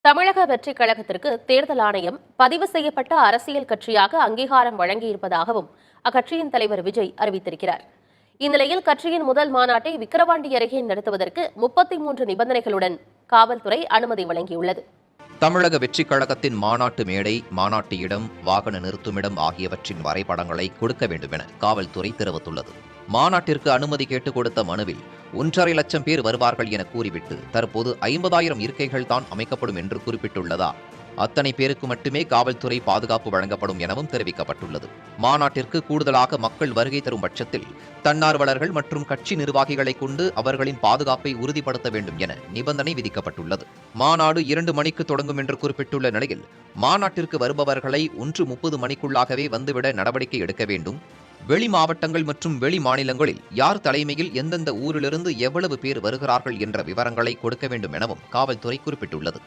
தமிழக வெற்றிக் கழகத்திற்கு தேர்தல் ஆணையம் பதிவு செய்யப்பட்ட அரசியல் கட்சியாக அங்கீகாரம் வழங்கியிருப்பதாகவும் அக்கட்சியின் தலைவர் விஜய் அறிவித்திருக்கிறார். இந்நிலையில் கட்சியின் முதல் மாநாட்டை விக்கிரவாண்டி அருகே நடத்துவதற்கு 33 நிபந்தனைகளுடன் காவல்துறை அனுமதி வழங்கியுள்ளது. தமிழக வெற்றிக் கழகத்தின் மாநாட்டு மேடை, மாநாட்டு இடம், வாகன நிறுத்துமிடம் ஆகியவற்றின் வரைபடங்களை கொடுக்க வேண்டும் என காவல்துறை தெரிவித்துள்ளது. மாநாட்டிற்கு அனுமதி கேட்டுக் கொடுத்த மனுவில் 1.5 லட்சம் பேர் வருவார்கள் என கூறிவிட்டு தற்போது 50,000 இருக்கைகள் தான் அமைக்கப்படும் என்று குறிப்பிட்டுள்ளதா, அத்தனை பேருக்கு மட்டுமே காவல்துறை பாதுகாப்பு வழங்கப்படும் எனவும் தெரிவிக்கப்பட்டுள்ளது. மாநாட்டிற்கு கூடுதலாக மக்கள் வருகை தரும் பட்சத்தில் தன்னார்வலர்கள் மற்றும் கட்சி நிர்வாகிகளை கொண்டு அவர்களின் பாதுகாப்பை உறுதிப்படுத்த வேண்டும் என நிபந்தனை விதிக்கப்பட்டுள்ளது. மாநாடு 2 மணிக்கு தொடங்கும் என்று குறிப்பிட்டுள்ள நிலையில் மாநாட்டிற்கு வருபவர்களை 1:30 மணிக்குள்ளாகவே வந்துவிட நடவடிக்கை எடுக்க வேண்டும். வெளி மாவட்டங்கள் மற்றும் வெளி மாநிலங்களில் யார் தலைமையில் எந்தெந்த ஊரிலிருந்து எவ்வளவு பேர் வருகிறார்கள் என்ற விவரங்களை கொடுக்க வேண்டும் எனவும் காவல்துறை குறிப்பிட்டுள்ளது.